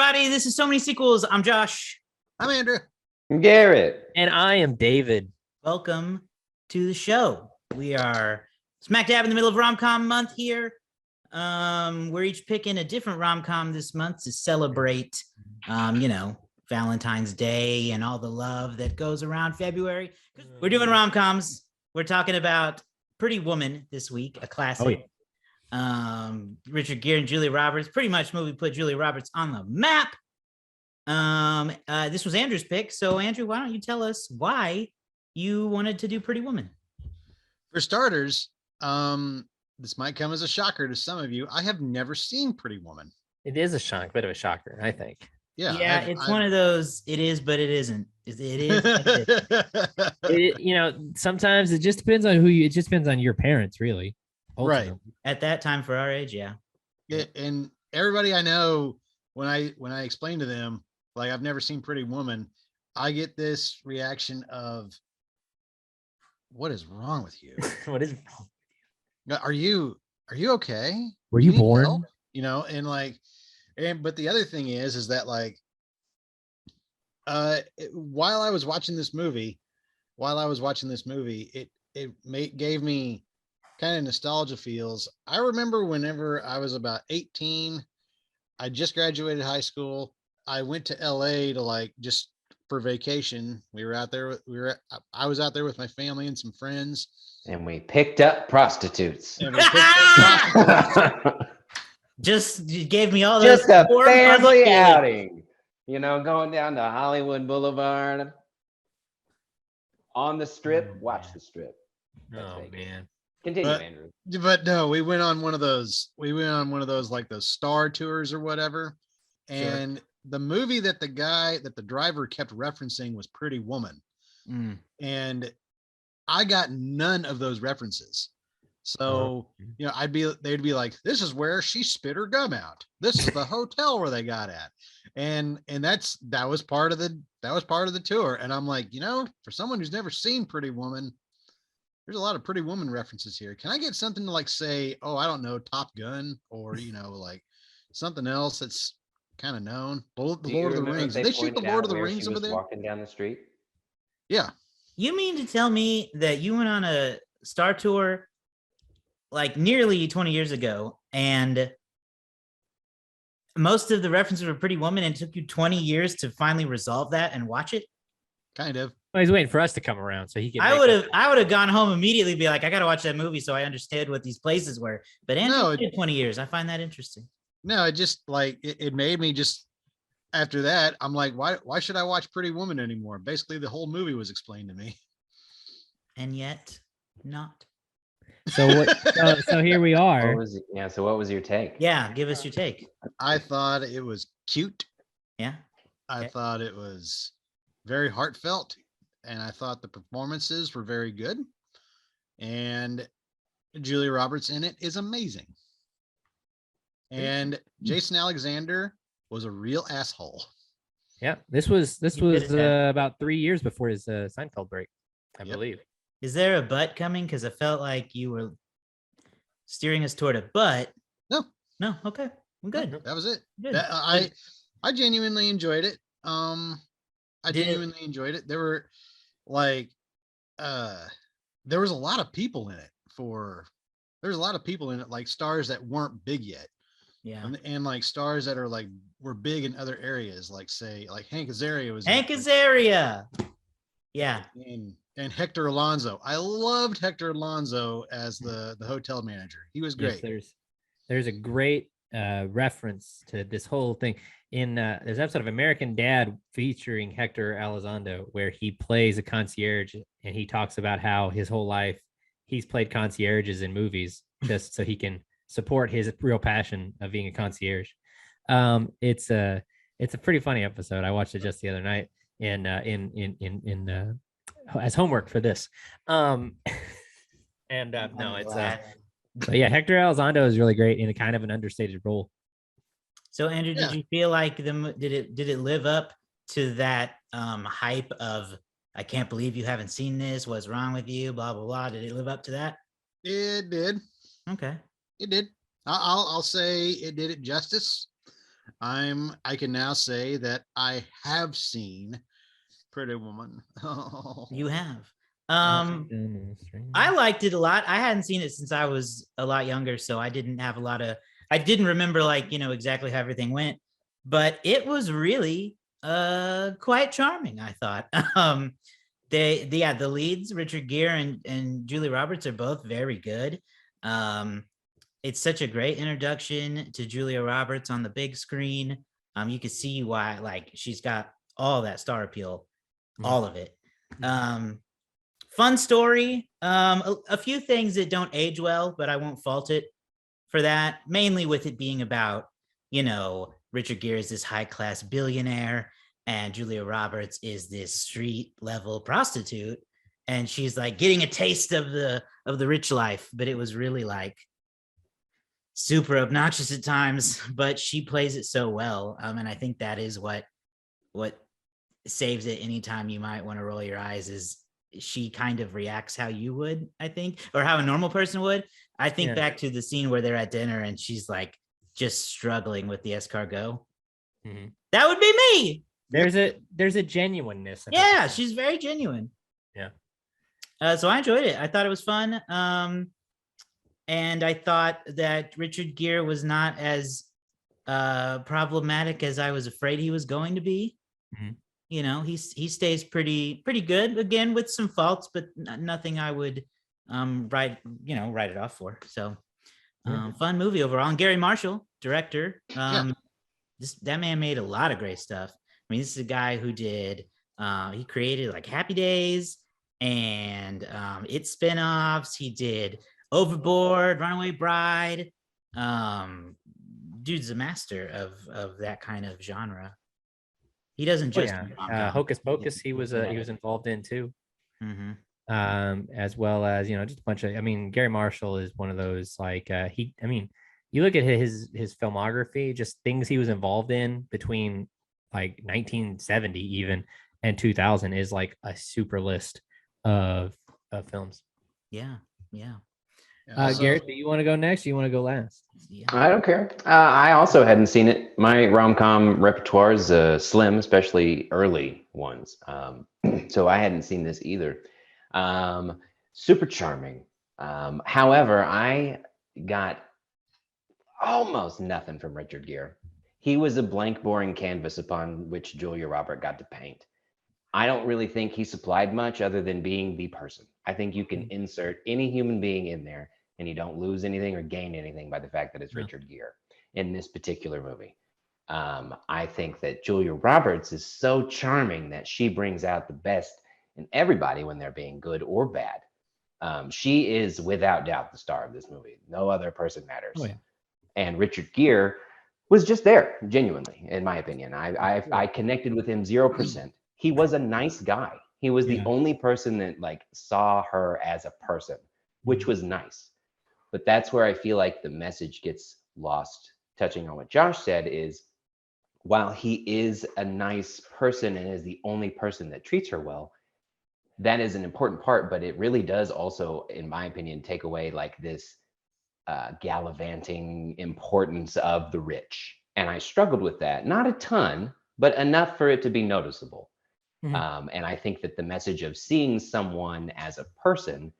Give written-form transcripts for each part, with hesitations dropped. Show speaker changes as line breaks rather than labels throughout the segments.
everybody. This is So Many Sequels. I'm Josh.
I'm Andrew.
I'm Garrett.
And I am David.
Welcome to the show. We are smack dab in the middle of rom-com month here. We're each picking a different rom-com this month to celebrate, Valentine's Day and all the love that goes around February. We're doing rom-coms. We're talking about Pretty Woman this week, a classic.
Oh, yeah.
Richard Gere and Julia Roberts, pretty much movie put Julia Roberts on the map. This was Andrew's pick. So Andrew, why don't you tell us why you wanted to do Pretty Woman?
For starters, this might come as a shocker to some of you. I have never seen Pretty Woman.
It is a bit of a shocker, I think.
Yeah, it's one of those. It is, but it isn't. It is.
Sometimes it just depends on it just depends on your parents, really. Ultimately.
Right.
At that time for our age, yeah.
And everybody I know, when I explain to them, like, I've never seen Pretty Woman, I get this reaction of, what is wrong with you?
What is wrong?
Are you okay?
Were you
need
born?
help? But the other thing is that, like, while I was watching this movie, it gave me kind of nostalgia feels. I remember whenever I was about 18, I just graduated high school. I went to LA to just for vacation. I was out there with my family and some friends.
And we picked up prostitutes.
Just you gave me all those.
Just a family outing. Going down to Hollywood Boulevard. On the strip, watch the strip.
Oh, man.
Continue, Andrew.
But no, we went on one of those like those Star Tours or whatever. And the movie that the driver kept referencing was Pretty Woman. And I got none of those references. So, they'd be like, this is where she spit her gum out. This is the hotel where they got at. And that was part of the tour. And I'm like, for someone who's never seen Pretty Woman, there's a lot of Pretty Woman references here. Can I get something to say, I don't know, Top Gun, or, something else that's kind of known? The Lord of the Rings. Did they shoot the Lord of the Rings over there?
Walking down the street.
Yeah.
You mean to tell me that you went on a Star Tour nearly 20 years ago, and most of the references were Pretty Woman, and it took you 20 years to finally resolve that and watch it?
Kind of.
Well, he's waiting for us to come around so he can.
I would have gone home immediately, be like, I got to watch that movie so I understood what these places were. But Andrew did 20 years. I find that interesting.
No, it just it made me just, after that, I'm like, why should I watch Pretty Woman anymore? Basically, the whole movie was explained to me.
And yet, not.
So here we are.
So what was your take?
Yeah, give us your take.
I thought it was cute.
Yeah.
I thought it was very heartfelt, and I thought the performances were very good. And Julia Roberts in it is amazing. And Jason Alexander was a real asshole.
Yeah, this was about 3 years before his Seinfeld break, I believe.
Is there a but coming? Because I felt like you were steering us toward a but. No. Okay, I'm good.
That was it.
Good.
I genuinely enjoyed it. Genuinely enjoyed it. There were there was a lot of people in it. There's a lot of people in it, like stars that weren't big yet.
Yeah.
And like stars that are were big in other areas, like Hank Azaria was.
Hank Azaria. Yeah.
And Hector Alonso. I loved Hector Alonso as the hotel manager. He was great.
Yes, there's a great reference to this whole thing in there's an episode of American Dad featuring Hector Elizondo where he plays a concierge, and he talks about how his whole life he's played concierges in movies just so he can support his real passion of being a concierge. It's a pretty funny episode. I watched it just the other night as homework for this. But yeah, Hector Elizondo is really great in a kind of an understated role.
So Andrew, did you feel like did it live up to that hype of, I can't believe you haven't seen this, what's wrong with you, blah blah blah? Did it live up to that?
It did.
Okay.
It did. I'll say it did it justice. I can now say that I have seen Pretty Woman.
You have.
Oh,
I liked it a lot. I hadn't seen it since I was a lot younger, so I didn't have a lot of. I didn't remember exactly how everything went, but it was really quite charming. I thought. The leads, Richard Gere and Julie Roberts, are both very good. It's such a great introduction to Julia Roberts on the big screen. You can see why, like, she's got all that star appeal, all of it. Fun story. A few things that don't age well, but I won't fault it for that. Mainly with it being about, Richard Gere is this high class billionaire, and Julia Roberts is this street level prostitute, and she's like getting a taste of the rich life. But it was really like super obnoxious at times, but she plays it so well. And I think that is what saves it. Anytime you might want to roll your eyes is she kind of reacts how you would, I think, or how a normal person would. I think back to the scene where they're at dinner and she's like just struggling with the escargot. That would be me.
There's a genuineness.
Yeah, she's very genuine.
Yeah.
So I enjoyed it. I thought it was fun. And I thought that Richard Gere was not as problematic as I was afraid he was going to be. He stays pretty good, again with some faults, but nothing I would write it off for. So fun movie overall. And Gary Marshall, director, that man made a lot of great stuff. I mean, this is a guy who did he created like Happy Days and its spinoffs. He did Overboard, Runaway Bride. Dude's a master of that kind of genre. He doesn't just
Hocus Pocus. He was involved in too, as well as just a bunch of. I mean, Gary Marshall is one of those like you look at his filmography, just things he was involved in between like 1970 even and 2000 is like a super list of films.
Yeah.
Garrett, do you want to go next? Or you want to go last?
Yeah.
I don't care. I also hadn't seen it. My rom-com repertoire is slim, especially early ones. So I hadn't seen this either. Super charming. However, I got almost nothing from Richard Gere. He was a blank, boring canvas upon which Julia Roberts got to paint. I don't really think he supplied much other than being the person. I think you can insert any human being in there and you don't lose anything or gain anything by the fact that it's Richard Gere in this particular movie. I think that Julia Roberts is so charming that she brings out the best in everybody when they're being good or bad. She is without doubt the star of this movie. No other person matters. Oh, yeah. And Richard Gere was just there, genuinely, in my opinion. I connected with him 0%. He was a nice guy. He was the only person that like saw her as a person, which was nice. But that's where I feel like the message gets lost. Touching on what Josh said is, while he is a nice person and is the only person that treats her well, that is an important part, but it really does also, in my opinion, take away like this gallivanting importance of the rich. And I struggled with that, not a ton, but enough for it to be noticeable. And I think that the message of seeing someone as a person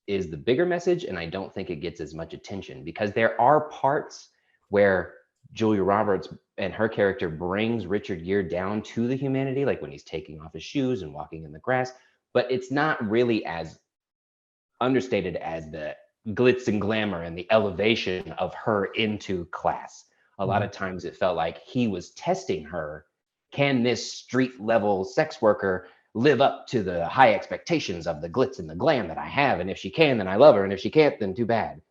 is the bigger message. And I don't think it gets as much attention because there are parts where Julia Roberts and her character brings Richard Gere down to the humanity, like when he's taking off his shoes and walking in the grass, but it's not really as understated as the glitz and glamour and the elevation of her into class. A lot of times it felt like he was testing her. Can this street level sex worker live up to the high expectations of the glitz and the glam that I have? And if she can, then I love her. And if she can't, then too bad.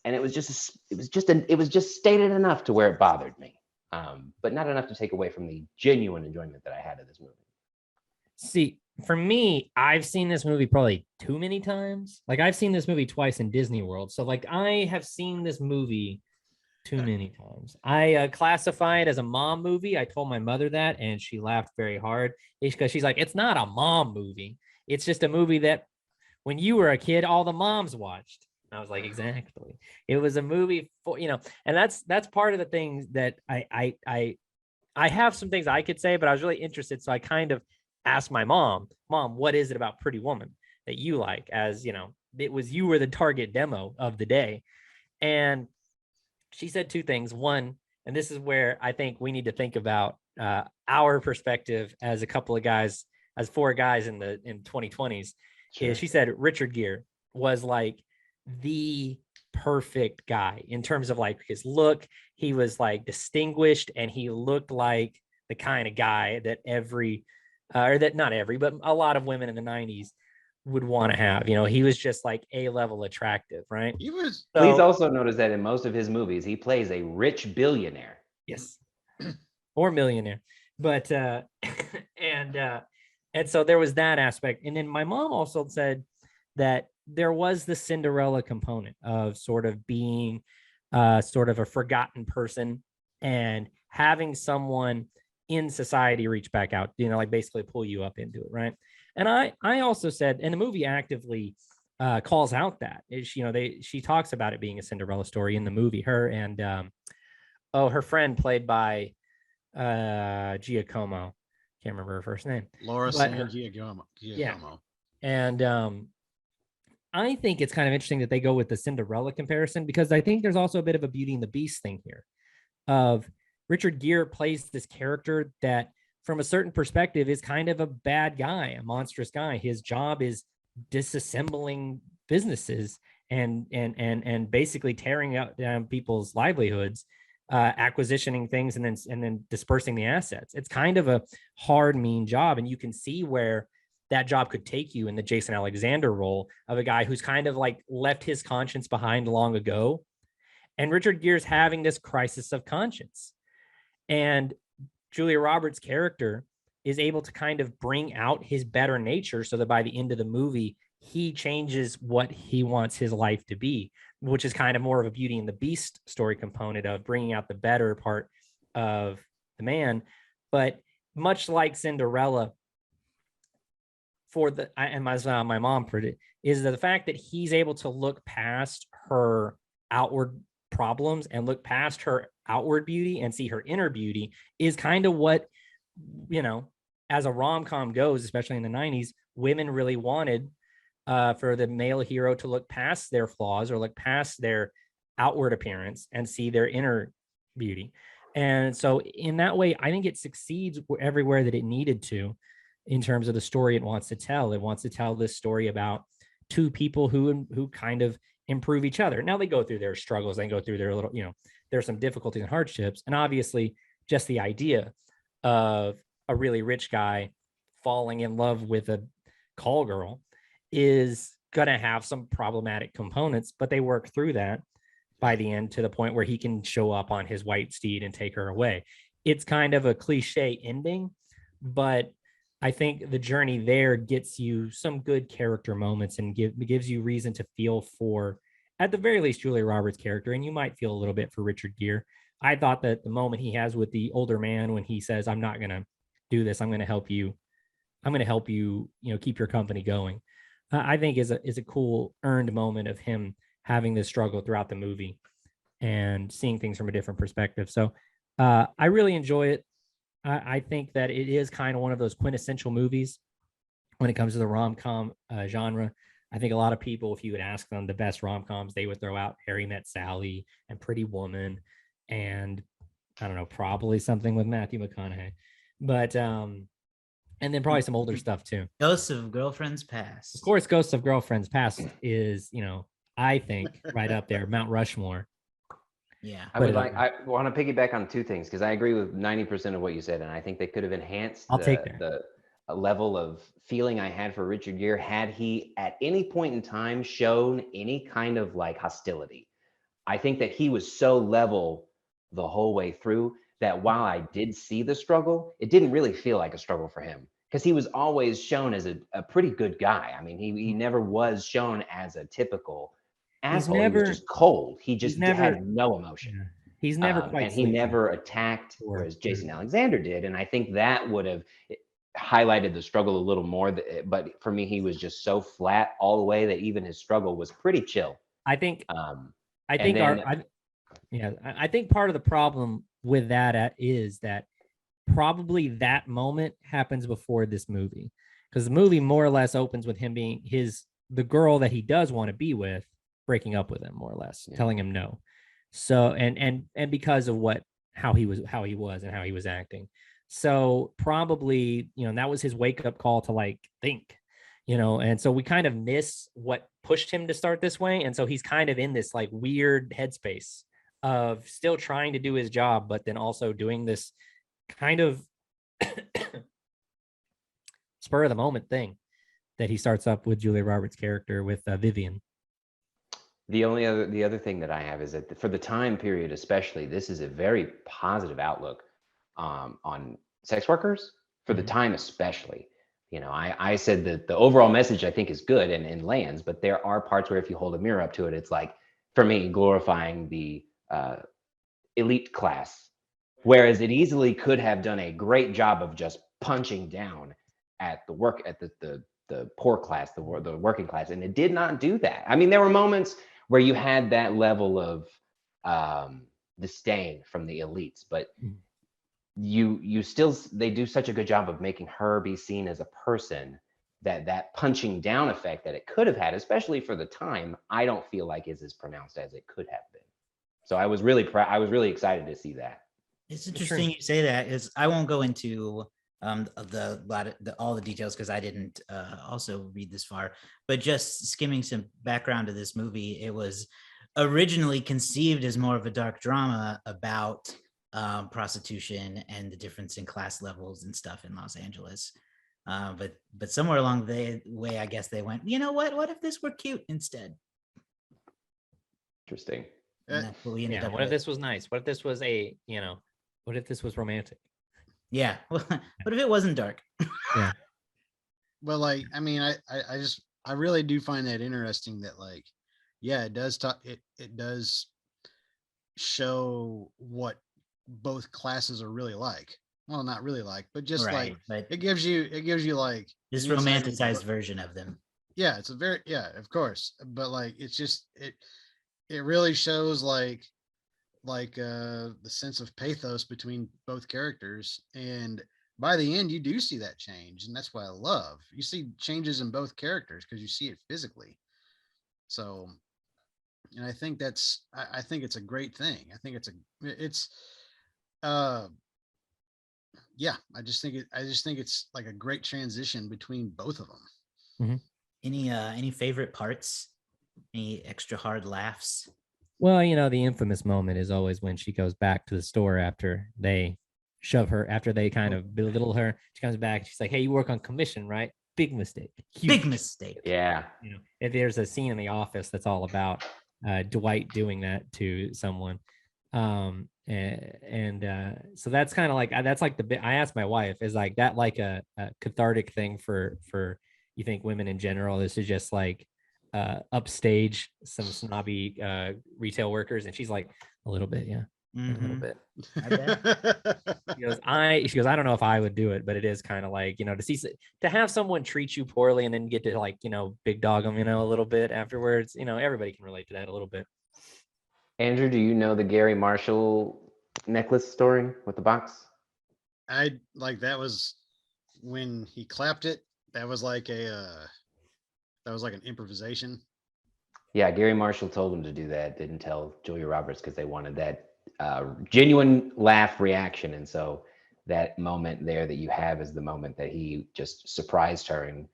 And it was just stated enough to where it bothered me, but not enough to take away from the genuine enjoyment that I had of this movie.
See, for me, I've seen this movie probably too many times. Like I've seen this movie twice in Disney World. So like I have seen this movie too many times. I classify it as a mom movie. I told my mother that and she laughed very hard because she's like, it's not a mom movie. It's just a movie that when you were a kid, all the moms watched. And I was like, exactly. It was a movie for, and that's part of the things that I have some things I could say, but I was really interested. So I kind of asked my mom, what is it about Pretty Woman that you like? As you were the target demo of the day. And she said two things. One, and this is where I think we need to think about our perspective as a couple of guys, as four guys in 2020s. Sure. Is she said Richard Gere was like the perfect guy in terms of like his look. He was like distinguished, and he looked like the kind of guy that not every, but a lot of women in the 90s would want to have. He was just like A-level attractive, right?
Please also notice that in most of his movies, he plays a rich billionaire.
Yes. Or millionaire. But and so there was that aspect. And then my mom also said that there was the Cinderella component of sort of being sort of a forgotten person and having someone in society reach back out, like basically pull you up into it, right? And I also said, and the movie actively calls out that she talks about it being a Cinderella story in the movie. Her and her friend played by Giacomo, can't remember her first name,
Laura San Giacomo.
Yeah, and I think it's kind of interesting that they go with the Cinderella comparison, because I think there's also a bit of a Beauty and the Beast thing here. Of Richard Gere plays this character that, from a certain perspective, is kind of a bad guy, a monstrous guy. His job is disassembling businesses and basically tearing down people's livelihoods, acquisitioning things, and then dispersing the assets. It's kind of a hard, mean job, and you can see where that job could take you in the Jason Alexander role of a guy who's kind of like left his conscience behind long ago. And Richard Gere's having this crisis of conscience. And Julia Roberts' character is able to kind of bring out his better nature, so that by the end of the movie, he changes what he wants his life to be, which is kind of more of a Beauty and the Beast story component of bringing out the better part of the man. But much like Cinderella, my mom put it, is the fact that he's able to look past her outward problems and look past her outward beauty and see her inner beauty is kind of what, as a rom-com goes, especially in the 90s, women really wanted for the male hero to look past their flaws or look past their outward appearance and see their inner beauty. And so in that way, I think it succeeds everywhere that it needed to in terms of the story it wants to tell. It wants to tell this story about two people who kind of improve each other. Now they go through their struggles, they go through their little, there's some difficulties and hardships. And obviously just the idea of a really rich guy falling in love with a call girl is going to have some problematic components, but they work through that by the end to the point where he can show up on his white steed and take her away. It's kind of a cliche ending, but I think the journey there gets you some good character moments and gives you reason to feel for, at the very least, Julia Roberts' character. And you might feel a little bit for Richard Gere. I thought that the moment he has with the older man, when he says, I'm not going to do this, I'm going to help you, keep your company going, I think is a cool earned moment of him having this struggle throughout the movie and seeing things from a different perspective. So I really enjoy it. I think that it is kind of one of those quintessential movies when it comes to the rom-com genre. I think a lot of people, if you would ask them the best rom-coms, they would throw out Harry Met Sally and Pretty Woman, and I don't know, probably something with Matthew McConaughey, but and then probably some older stuff ttoo.
Ghosts of Girlfriends Past.
Of course, Ghosts of Girlfriends Past is, I think right up there, Mount Rushmore.
Yeah.
I want to piggyback on two things, because I agree with 90% of what you said, and I think they could have enhanced the level of feeling I had for Richard Gere had he at any point in time shown any kind of like hostility. I think that he was so level the whole way through that while I did see the struggle, it didn't really feel like a struggle for him, because he was always shown as a pretty good guy. I mean, he never was shown as a typical asshole. He was just cold. He just had no emotion.
Yeah. He's never quite,
and he never attacked, whereas Jason Alexander did. And I think that would have highlighted the struggle a little more. But for me, he was just so flat all the way that even his struggle was pretty chill.
I think I
and
think
then
I think part of the problem with that is that probably that moment happens before this movie, because the movie more or less opens with him being the girl that he does want to be with breaking up with him, more or less, telling him no. So and because of how he was and how he was acting. So probably, that was his wake up call to like think, and so we kind of miss what pushed him to start this way. And so he's kind of in this like weird headspace of still trying to do his job, but then also doing this kind of spur of the moment thing that he starts up with Julia Roberts' character with Vivian.
The other thing that I have is that for the time period, especially, this is a very positive outlook on sex workers for the time, especially. I said that the overall message I think is good and lands, but there are parts where if you hold a mirror up to it, it's like, for me, glorifying the elite class, whereas it easily could have done a great job of just punching down at the poor class, the working class, and it did not do that. I mean, there were moments where you had that level of disdain from the elites, but they do such a good job of making her be seen as a person that punching down effect that it could have had, especially for the time, I don't feel like is as pronounced as it could have been. So I was really excited to see that.
It's interesting you say that, is I won't go into all the details because I didn't also read this far, but just skimming some background to this movie, it was originally conceived as more of a dark drama about prostitution and the difference in class levels and stuff in Los Angeles. But somewhere along the way, I guess they went, what if this were cute instead?
Interesting.
What if this was nice? What if this was what if this was romantic?
Yeah. What if it wasn't dark?
Yeah.
Well, like, I mean, I really do find that interesting that, like, yeah, it does it does show what both classes are really like. Well, not really like, but just
right,
like,
but
it gives you like
this romanticized version of them.
Yeah, it's of course, but like, it's just it really shows like the sense of pathos between both characters, and by the end you do see that change, and that's what I love. You see changes in both characters because you see it physically. So, and I think I think it's a great thing. I think it's yeah, I just think it's like a great transition between both of them.
Mm-hmm.
Any favorite parts? Any extra hard laughs?
Well, the infamous moment is always when she goes back to the store after they shove her, after they kind of belittle her. She comes back. She's like, "Hey, you work on commission, right? Big mistake. Huge
big mistake."
Yeah.
If there's a scene in The Office that's all about Dwight doing that to someone. So that's kind of like, that's like the bit I asked my wife, is like that like a cathartic thing for you think women in general? This is just like upstage some snobby retail workers, and she's like, a little bit, yeah.
Mm-hmm.
A little bit. She goes, I don't know if I would do it, but it is kind of like, to have someone treat you poorly and then get to like, big dog them, a little bit afterwards, everybody can relate to that a little bit.
Andrew, do you know the Gary Marshall necklace story with the box?
I like, that was when he clapped it. That was like an improvisation.
Yeah, Gary Marshall told him to do that. Didn't tell Julia Roberts because they wanted that genuine laugh reaction. And so that moment there that you have is the moment that he just surprised her and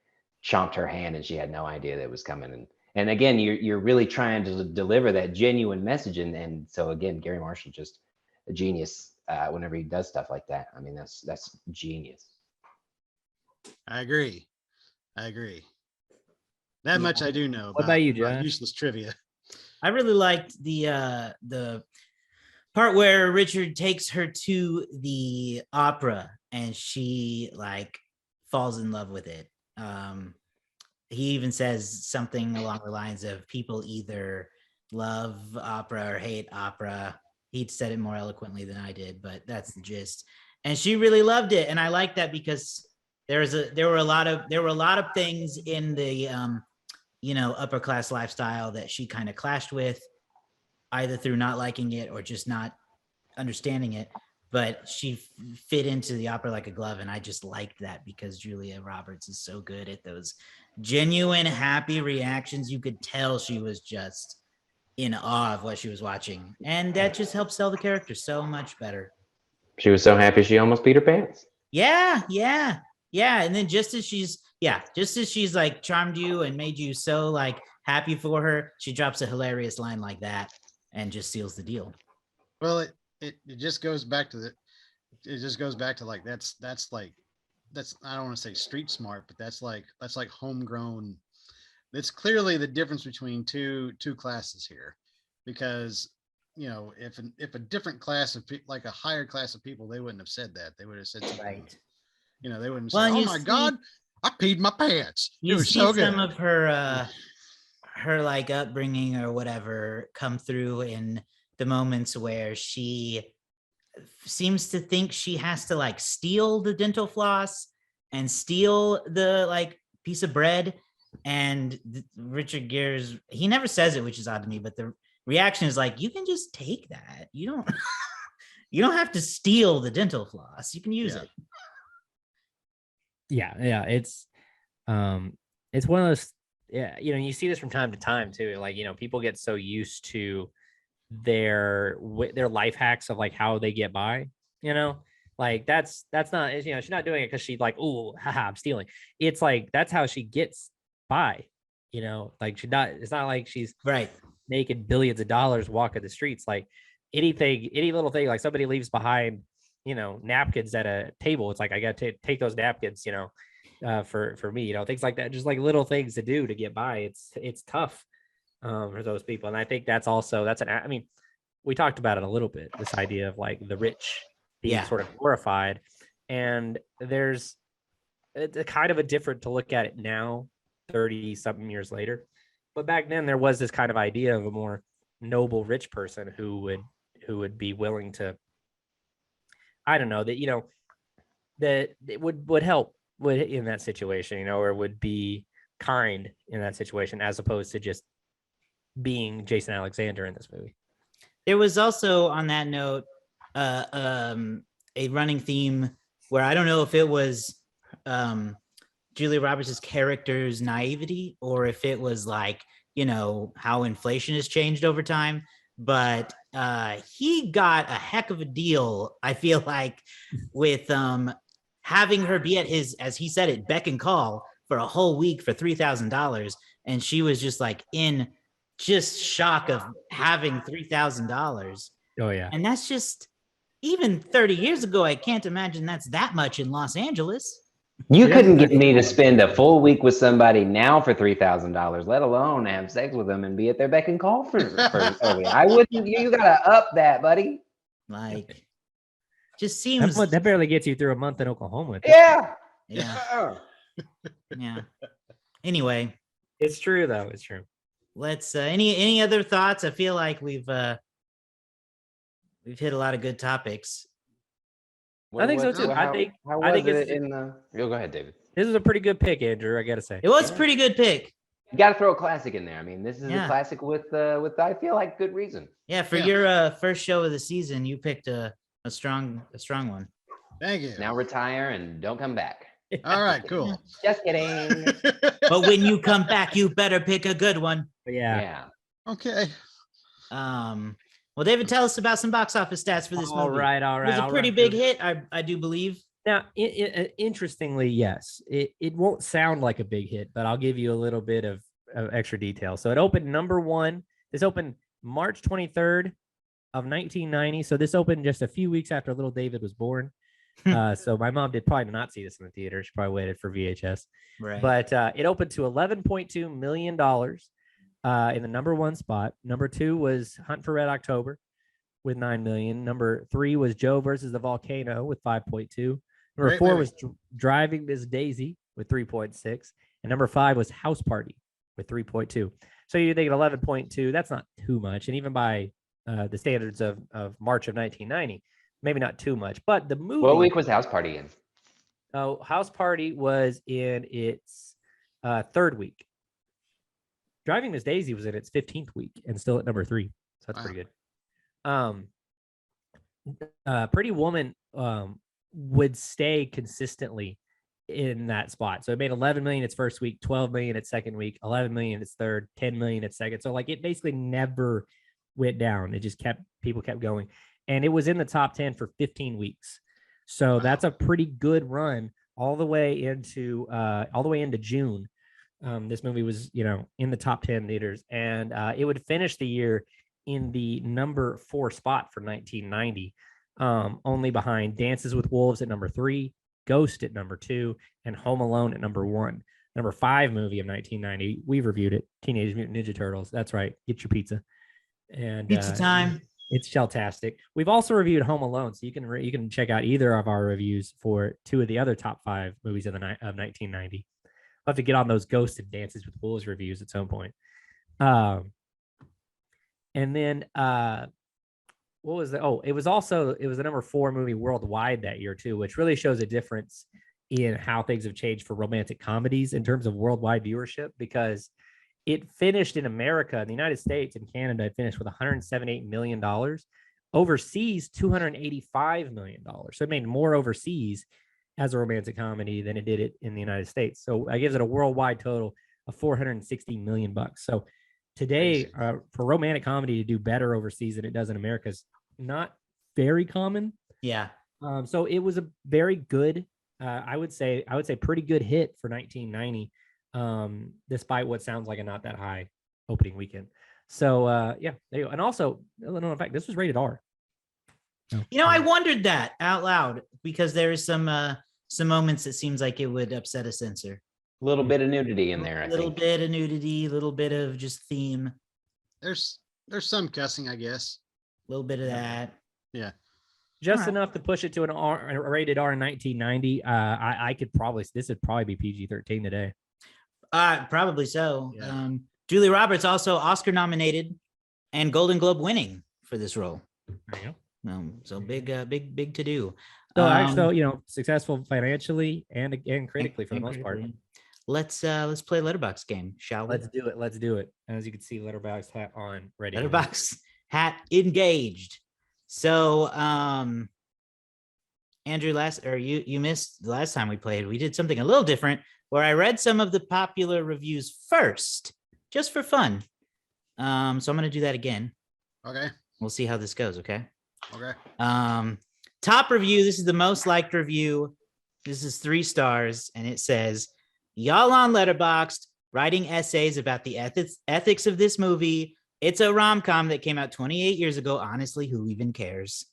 chomped her hand, and she had no idea that it was coming. And again, you're really trying to deliver that genuine message. And so again, Gary Marshall, just a genius whenever he does stuff like that. I mean, that's genius.
I agree. That much I do know.
What about you, Josh?
Useless trivia.
I really liked the part where Richard takes her to the opera and she like falls in love with it. He even says something along the lines of, people either love opera or hate opera. He'd said it more eloquently than I did, but that's the gist. And she really loved it, and I like that because there were a lot of things in the upper class lifestyle that she kind of clashed with, either through not liking it or just not understanding it. But she fit into the opera like a glove, and I just liked that because Julia Roberts is so good at those genuine happy reactions. You could tell she was just in awe of what she was watching, and that just helps sell the character so much better.
She was so happy she almost peed her pants.
Yeah. And then just as she's like charmed you and made you so like happy for her, she drops a hilarious line like that and just seals the deal.
Well, it just goes back to like that's I don't want to say street smart, but that's like homegrown. It's clearly the difference between two classes here, because if a different class of people, like a higher class of people, they wouldn't have said that. They would have said something,
Right.
They wouldn't say, "Oh my God, I peed my pants." It was so good.
Some of her like upbringing or whatever come through in the moments where she seems to think she has to like steal the dental floss and steal the like piece of bread. And Richard Gere's, he never says it, which is odd to me, but the reaction is like, you can just take that. You don't have to steal the dental floss. You can use it.
Yeah. It's one of those, you see this from time to time too. Like, people get so used to their life hacks of like how they get by, like that's not, she's not doing it because she's like, oh, haha, I'm stealing. It's like, that's how she gets by, like it's not like she's
right
making billions of dollars walking the streets. Like any little thing, like somebody leaves behind, napkins at a table. It's like, I got to take those napkins, for me, things like that, just like little things to do to get by. It's tough for those people. And I think I mean, we talked about it a little bit, this idea of like the rich being sort of glorified, and it's a kind of a different to look at it now, 30 something years later. But back then there was this kind of idea of a more noble rich person who would be willing to, I don't know, that that it would help in that situation, or would be kind in that situation, as opposed to just being Jason Alexander in this movie.
There was also, on that note, a running theme where I don't know if it was Julia Roberts' character's naivety or if it was like, how inflation has changed over time, but he got a heck of a deal, I feel like, with having her be at his, as he said it, beck and call for a whole week for $3,000. And she was just like in just shock of having $3,000.
Oh yeah.
And that's just, even 30 years ago, I can't imagine that's that much in Los Angeles.
You couldn't get me to spend a full week with somebody now for $3,000, let alone have sex with them and be at their beck and call for I wouldn't. You gotta up that, buddy.
Like, just seems
that barely gets you through a month in Oklahoma.
Yeah.
Anyway,
it's true though. It's true.
Let's any other thoughts? I feel like we've hit a lot of good topics.
I think so too. I think
go ahead, David.
This is a pretty good pick, Andrew. I gotta say,
it was a pretty good pick.
You got to throw a classic in there. I mean, this is a classic with I feel like good reason.
Yeah, for your first show of the season, you picked a strong one.
Thank you.
Now retire and don't come back.
All right, cool.
Just kidding.
But when you come back, you better pick a good one.
Yeah.
Okay.
Well, David, tell us about some box office stats for this movie.
All right.
It was a pretty big hit, I do believe.
Now, interestingly, yes, it won't sound like a big hit, but I'll give you a little bit of extra detail. So it opened number one. This opened March 23rd of 1990. So this opened just a few weeks after little David was born. So my mom did probably not see this in the theater. She probably waited for VHS.
Right.
But it opened to $11.2 million in the number one spot. Number two was Hunt for Red October with 9 million. Number three was Joe versus the Volcano with 5.2. Number four was Driving Miss Daisy with 3.6. And number five was House Party with 3.2. So you think 11.2, that's not too much. And even by the standards of March of 1990, maybe not too much. But the movie.
What week was House Party in?
Oh, House Party was in its third week. Driving Miss Daisy was in its 15th week and still at number 3. So that's pretty good. Pretty Woman would stay consistently in that spot. So it made 11 million its first week, 12 million its second week, 11 million its third, 10 million its second. So like it basically never went down. It just people kept going. And it was in the top 10 for 15 weeks. So that's a pretty good run all the way into June. This movie was, in the top 10 theaters, and it would finish the year in the number 4 spot for 1990, only behind Dances with Wolves at number 3, Ghost at number 2, and Home Alone at number 1. Number 5 movie of 1990, we've reviewed it, Teenage Mutant Ninja Turtles. That's right, get your pizza. And
pizza time.
It's shelltastic. We've also reviewed Home Alone, so you can check out either of our reviews for 2 of the other top 5 movies of 1990. I'll have to get on those Ghost and Dances with Wolves reviews at some point. And then what was the? Oh, it was the number 4 movie worldwide that year too, which really shows a difference in how things have changed for romantic comedies in terms of worldwide viewership, because it finished in America, in the United States and Canada, it finished with $178 million. Overseas, $285 million. So it made more overseas as a romantic comedy than it did it in the United States. So that gives it a worldwide total of $460 million. So today, for romantic comedy to do better overseas than it does in America is not very common.
Yeah.
So it was a very good, I would say pretty good hit for 1990. Despite what sounds like a not that high opening weekend. So there you go. And also, in fact, this was rated R.
I wondered that out loud because there is some moments that seems like it would upset a censor.
A little bit of nudity in there, I think.
A little bit of nudity, a little bit of just theme.
There's some cussing, I guess.
A little bit of that.
Yeah.
Just enough to push it to a rated R in 1990. This would probably be PG-13 today.
Probably so.
Yeah.
Julia Roberts also Oscar nominated and Golden Globe winning for this role.
There you go.
So big to do.
So actually, successful financially and critically for the most part.
Let's play Letterboxd game, shall we?
Let's do it. As you can see, Letterboxd hat on, ready.
Letterboxd hat engaged. So, Andrew, you missed the last time we played. We did something a little different, where I read some of the popular reviews first, just for fun. So I'm going to do that again.
Okay.
We'll see how this goes, okay?
Okay.
Top review, this is the most liked review. This is 3 stars, and it says, y'all on Letterboxd writing essays about the ethics of this movie. It's a rom-com that came out 28 years ago. Honestly, who even cares?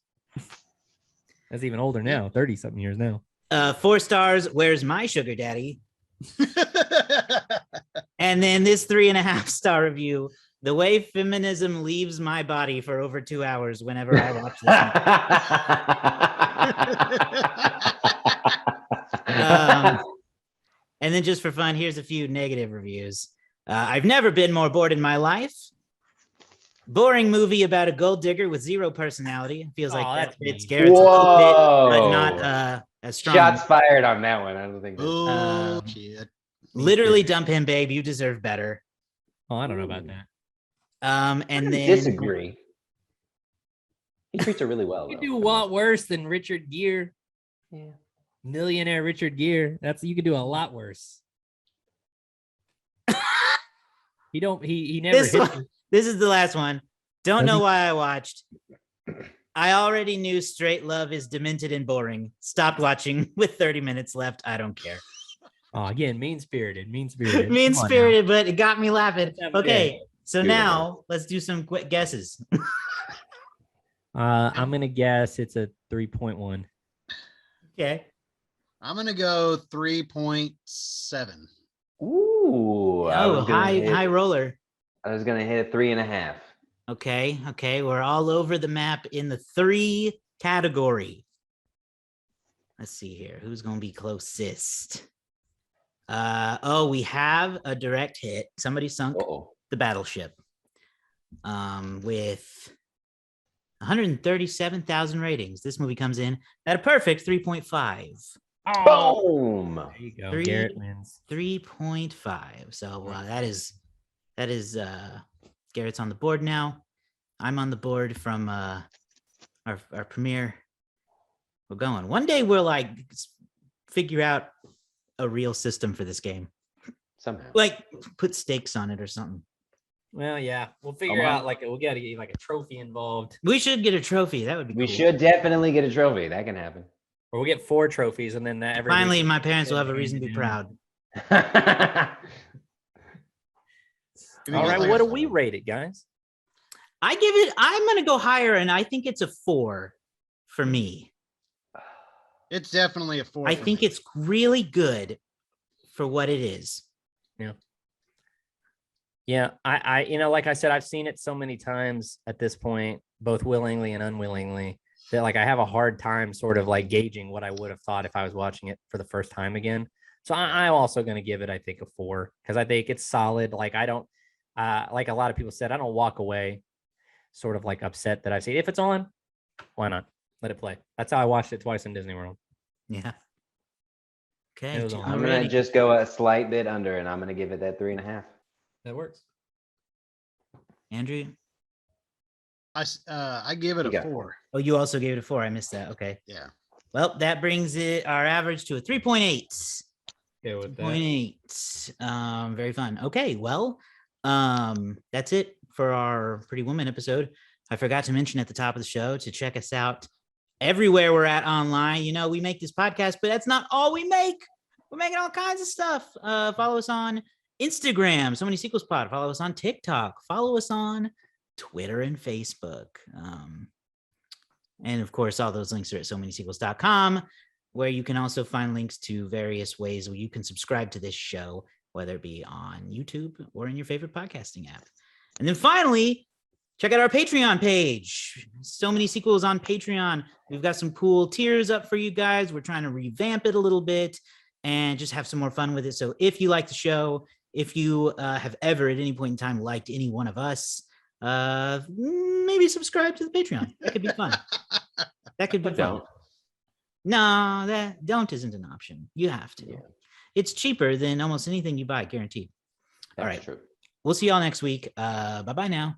That's even older now, 30-something years now.
4 stars, where's my sugar daddy? And then this 3.5-star review, the way feminism leaves my body for over 2 hours whenever I watch this. And then just for fun, here's a few negative reviews. I've never been more bored in my life. Boring movie about a gold digger with 0 personality. Feels like that fits Garrett's a little bit, but not as strong.
Shots fired on that one. I don't think.
Oh, shit.
Literally dump him, babe. You deserve better.
Oh, I don't know about that.
And then
disagree. He treats her really well.
You do a lot worse than Richard Gere.
Yeah.
Millionaire Richard Gere. You could do a lot worse. He never hit me.
This is the last one. Don't know why I watched. I already knew straight love is demented and boring. Stopped watching with 30 minutes left. I don't care.
Oh, again, mean-spirited.
Mean-spirited, but it got me laughing. Okay, so now let's do some quick guesses.
I'm going to guess it's a 3.1.
Okay.
I'm going to go 3.7.
Ooh.
High roller.
I was going to hit a 3.5.
Okay. We're all over the map in the 3 category. Let's see here. Who's going to be closest? We have a direct hit. Somebody sunk the battleship with 137,000 ratings. This movie comes in at a perfect 3.5.
Boom.
There you go. Garrett wins.
3.5. So that is That is Garrett's on the board now. I'm on the board from our premiere. We're going. One day we'll like figure out a real system for this game.
Somehow.
Like put stakes on it or something.
Well, yeah, we'll figure out like we got to get like a trophy involved.
We should get a trophy. That would be
We
cool.
should definitely get a trophy. That can happen.
Or we'll get 4 trophies, and then that
Finally, my parents will have a reason to be proud.
All right, what do we rate it, guys?
I'm gonna go higher, and I think it's a 4 for me.
It's definitely a 4.
I think it's really good for what it is.
Yeah, I like I said, I've seen it so many times at this point, both willingly and unwillingly, that like I have a hard time sort of like gauging what I would have thought if I was watching it for the first time again. So I'm also going to give it, I think, a 4 because I think it's solid. Like I don't, like a lot of people said, I don't walk away sort of like upset that I've seen. If it's on, why not? Let it play. That's how I watched it twice in Disney World.
Yeah. Okay.
I'm going to just go a slight bit under, and I'm going to give it that 3.5.
That works.
Andrew?
I give it a 4.
Oh, you also gave it a 4. I missed that. Okay.
Yeah.
Well, that brings our average to a 3.8.
Okay, with
3.8. Very fun. Okay, well, that's it for our Pretty Woman episode. I forgot to mention at the top of the show to check us out everywhere we're at online. You know, we make this podcast, but that's not all we make. We're making all kinds of stuff. Follow us on Instagram, So Many Sequels Pod. Follow us on TikTok. Follow us on Twitter and Facebook. And of course, all those links are at somanysequels.com, where you can also find links to various ways where you can subscribe to this show, whether it be on YouTube or in your favorite podcasting app. And then finally, check out our Patreon page. So Many Sequels on Patreon. We've got some cool tiers up for you guys. We're trying to revamp it a little bit and just have some more fun with it. So if you like the show, if you have ever at any point in time liked any one of us, maybe subscribe to the Patreon. That could be fun. That could be fun.
Don't.
No, that don't isn't an option. You have to.
Yeah.
It's cheaper than almost anything you buy, guaranteed.
That's
all right.
true.
We'll see y'all next week. Bye-bye now.